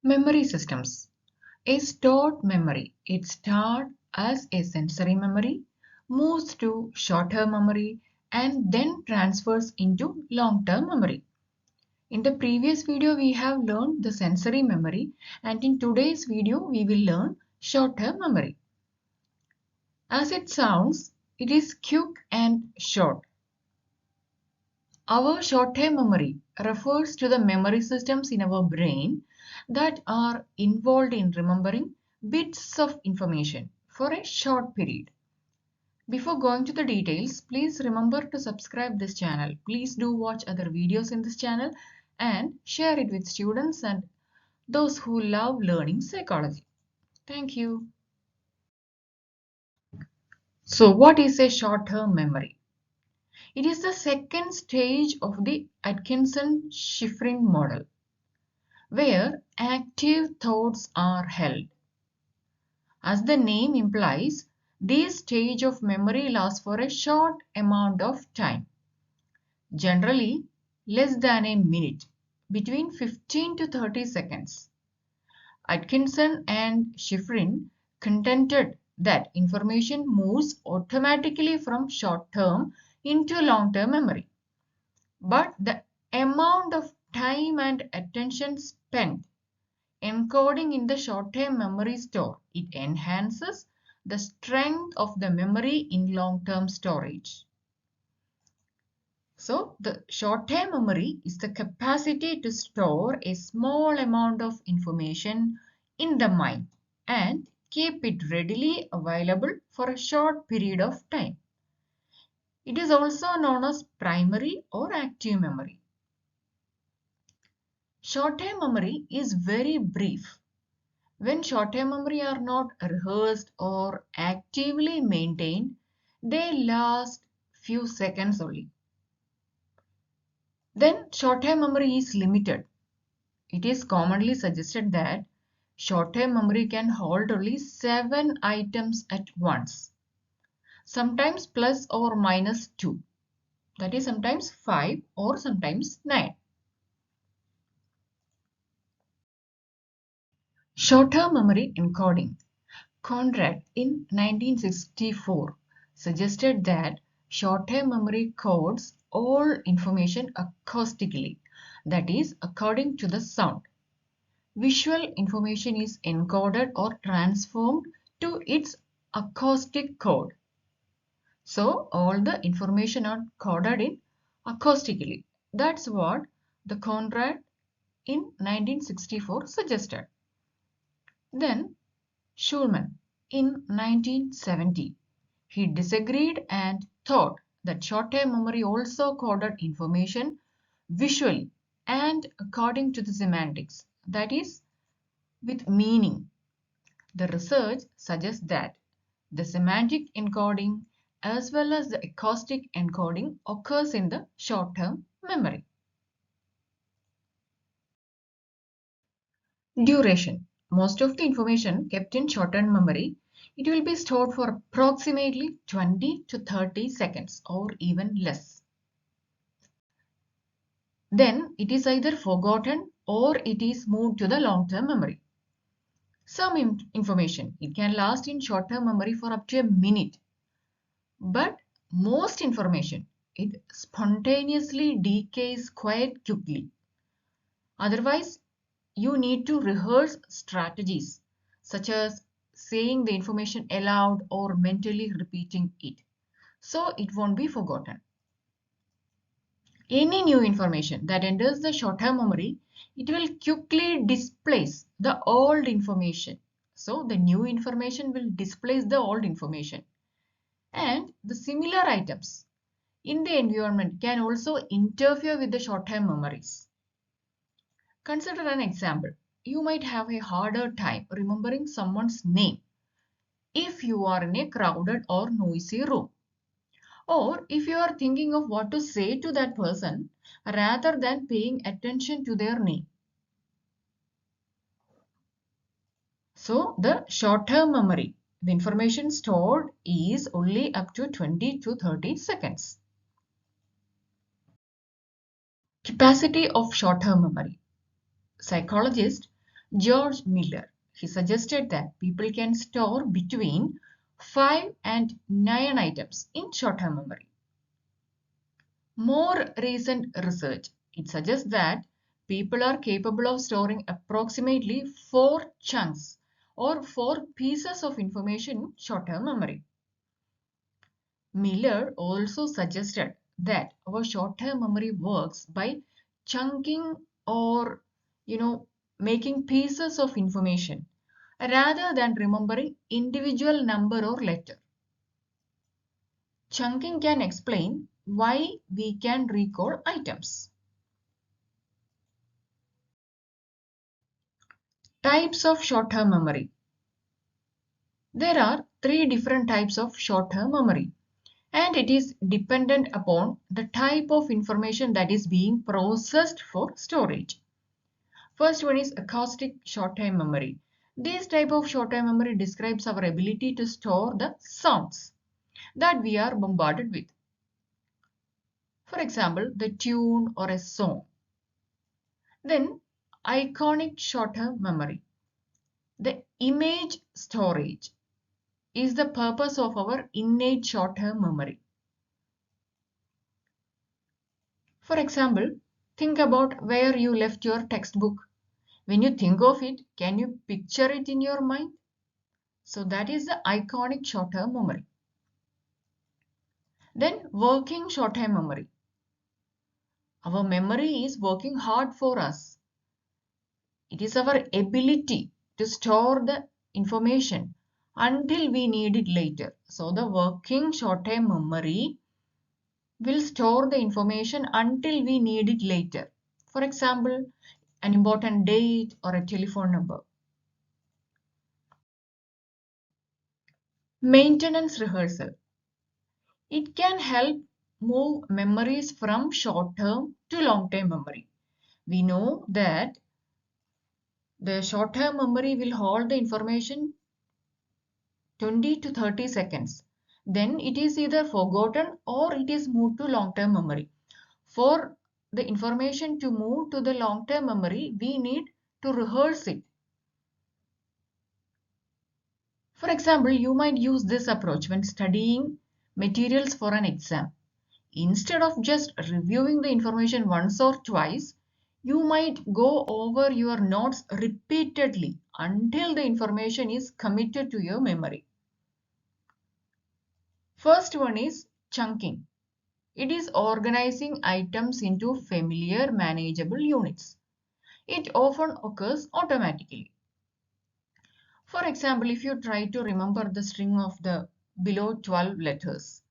Memory systems. A stored memory. It starts as a sensory memory, moves to short-term memory, and then transfers into long-term memory. In the previous video, we have learned the sensory memory, and in today's video, we will learn short-term memory. As it sounds, it is quick and short. Our short-term memory refers to the memory systems in our brain that are involved in remembering bits of information for a short period. Before going to the details, please remember to subscribe this channel. Please do watch other videos in this channel and share it with students and those who love learning psychology. Thank you. So, what is a short-term memory? It is the second stage of the Atkinson-Shiffrin model, where active thoughts are held. As the name implies, this stage of memory lasts for a short amount of time, generally less than a minute, between 15 to 30 seconds. Atkinson and Shiffrin contended that information moves automatically from short-term into long-term memory, but the amount of time and attention spent encoding in the short-term memory store, it enhances the strength of the memory in long-term storage. So, the short-term memory is the capacity to store a small amount of information in the mind and keep it readily available for a short period of time. It is also known as primary or active memory. Short-term memory is very brief. When short-term memory are not rehearsed or actively maintained, they last few seconds only. Then short-term memory is limited. It is commonly suggested that short-term memory can hold only 7 items at once, sometimes plus or minus 2. That is sometimes 5 or sometimes 9. Short-term memory encoding. Conrad in 1964 suggested that short-term memory codes all information acoustically, that is, according to the sound. Visual information is encoded or transformed to its acoustic code. So, all the information are coded in acoustically. That's what the Conrad in 1964 suggested. Then Schulman in 1970. He disagreed and thought that short-term memory also coded information visually and according to the semantics, that is, with meaning. The research suggests that the semantic encoding as well as the acoustic encoding occurs in the short-term memory. Duration. Most of the information kept in short-term memory, it will be stored for approximately 20 to 30 seconds or even less. Then it is either forgotten or it is moved to the long-term memory. Some information, it can last in short-term memory for up to a minute. But most information, it spontaneously decays quite quickly. Otherwise, you need to rehearse strategies such as saying the information aloud or mentally repeating it, so it won't be forgotten. Any new information that enters the short-term memory, it will quickly displace the old information. So the new information will displace the old information. And the similar items in the environment can also interfere with the short-term memories. Consider an example. You might have a harder time remembering someone's name if you are in a crowded or noisy room, or if you are thinking of what to say to that person rather than paying attention to their name. So the short-term memory, the information stored is only up to 20 to 30 seconds. Capacity of short-term memory. Psychologists George Miller, he suggested that people can store between 5 and 9 items in short-term memory. More recent research, it suggests that people are capable of storing approximately 4 chunks or 4 pieces of information in short-term memory. Miller also suggested that our short-term memory works by chunking or, making pieces of information rather than remembering individual number or letter. Chunking can explain why we can recall items. Types of short-term memory. There are 3 different types of short-term memory, and it is dependent upon the type of information that is being processed for storage. First one is acoustic short-term memory. This type of short-term memory describes our ability to store the sounds that we are bombarded with. For example, the tune or a song. Then, iconic short-term memory. The image storage is the purpose of our innate short-term memory. For example, think about where you left your textbook. When you think of it, can you picture it in your mind? So that is the iconic short-term memory. Then working short-term memory. Our memory is working hard for us. It is our ability to store the information until we need it later. So the working short-term memory will store the information until we need it later. For example, an important date or a telephone number. Maintenance rehearsal. It can help move memories from short-term to long-term memory. We know that the short-term memory will hold the information 20 to 30 seconds. Then it is either forgotten or it is moved to long-term memory. For the information to move to the long-term memory, we need to rehearse it. For example, you might use this approach when studying materials for an exam. Instead of just reviewing the information once or twice, you might go over your notes repeatedly until the information is committed to your memory. First one is chunking. It is organizing items into familiar, manageable units. It often occurs automatically. For example, if you try to remember the string of the below 12 letters,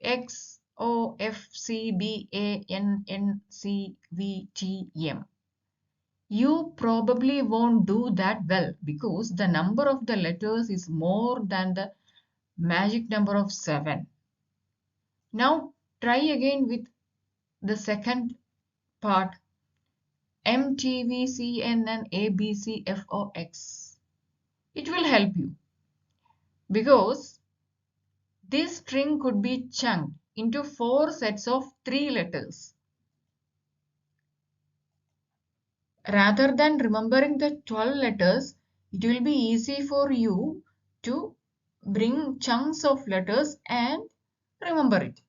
X, O, F, C, B, A, N, N, C, V, T, M, you probably won't do that well because the number of the letters is more than the magic number of 7. Now try again with the second part, M, T, V, C, N, N, A, B, C, F, O, X. It will help you because this string could be chunked into 4 sets of 3 letters. Rather than remembering the 12 letters, it will be easy for you to bring chunks of letters and remember it.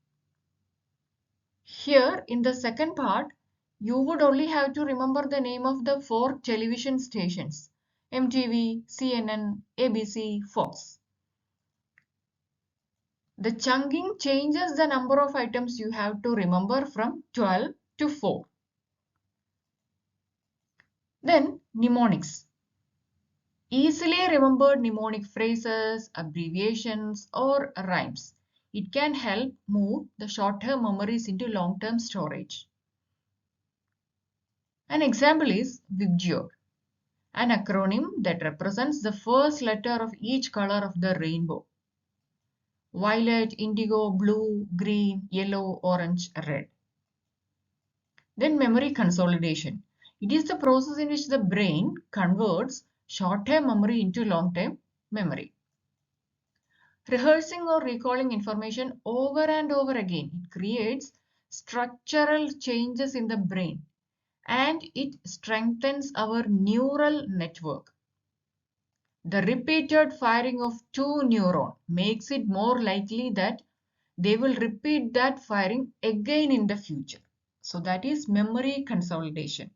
Here in the second part, you would only have to remember the name of the 4 television stations: MTV, CNN, ABC, Fox. The chunking changes the number of items you have to remember from 12 to 4. Then mnemonics. Easily remembered mnemonic phrases, abbreviations, or rhymes. It can help move the short-term memories into long-term storage. An example is WIBGYOR, an acronym that represents the first letter of each color of the rainbow: violet, indigo, blue, green, yellow, orange, red. Then memory consolidation. It is the process in which the brain converts short-term memory into long-term memory. Rehearsing or recalling information over and over again, it creates structural changes in the brain and it strengthens our neural network. The repeated firing of two neurons makes it more likely that they will repeat that firing again in the future. So that is memory consolidation.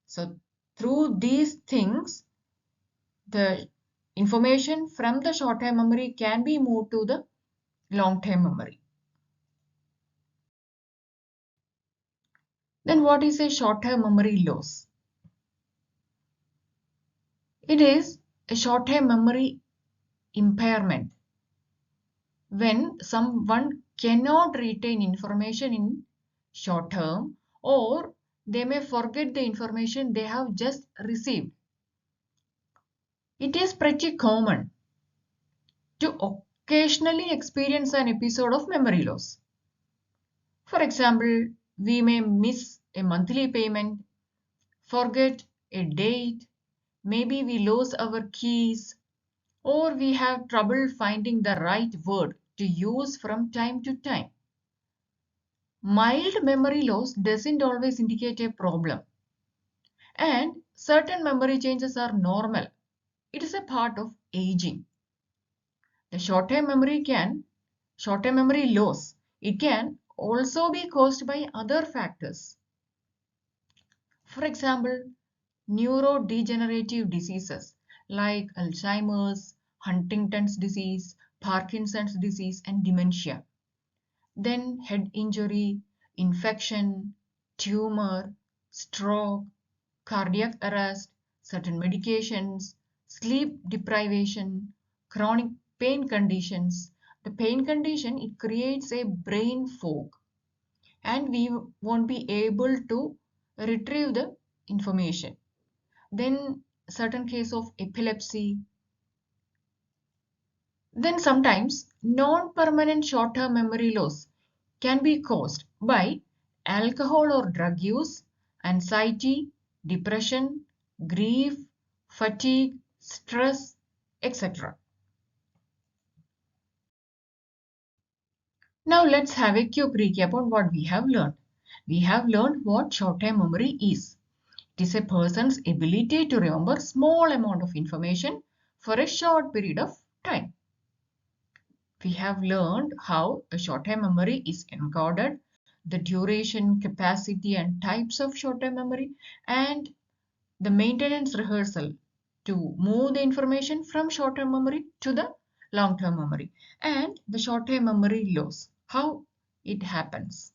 So through these things, the information from the short-term memory can be moved to the long-term memory. Then what is a short-term memory loss? It is a short-term memory impairment when someone cannot retain information in short term, or they may forget the information they have just received. It is pretty common to occasionally experience an episode of memory loss. For example, we may miss a monthly payment, forget a date, maybe we lose our keys, or we have trouble finding the right word to use from time to time. Mild memory loss doesn't always indicate a problem, and certain memory changes are normal. It is a part of aging. The short-term memory loss, it can also be caused by other factors. For example, neurodegenerative diseases like Alzheimer's, Huntington's disease, Parkinson's disease, and dementia. Then head injury, infection, tumor, stroke, cardiac arrest, certain medications, sleep deprivation, chronic pain conditions. The pain condition, it creates a brain fog, and we won't be able to retrieve the information. Then certain case of epilepsy. Then sometimes non-permanent short-term memory loss can be caused by alcohol or drug use, anxiety, depression, grief, fatigue, stress, etc. Now let's have a quick recap on what we have learned. We have learned what short-term memory is. It is a person's ability to remember small amount of information for a short period of time. We have learned how a short-term memory is encoded, the duration, capacity, and types of short-term memory, and the maintenance rehearsal to move the information from short-term memory to the long-term memory, and the short-term memory loss, how it happens.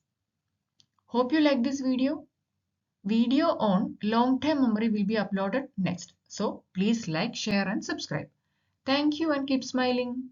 Hope you like this video. Video on long-term memory will be uploaded next. So please like, share, and subscribe. Thank you and keep smiling.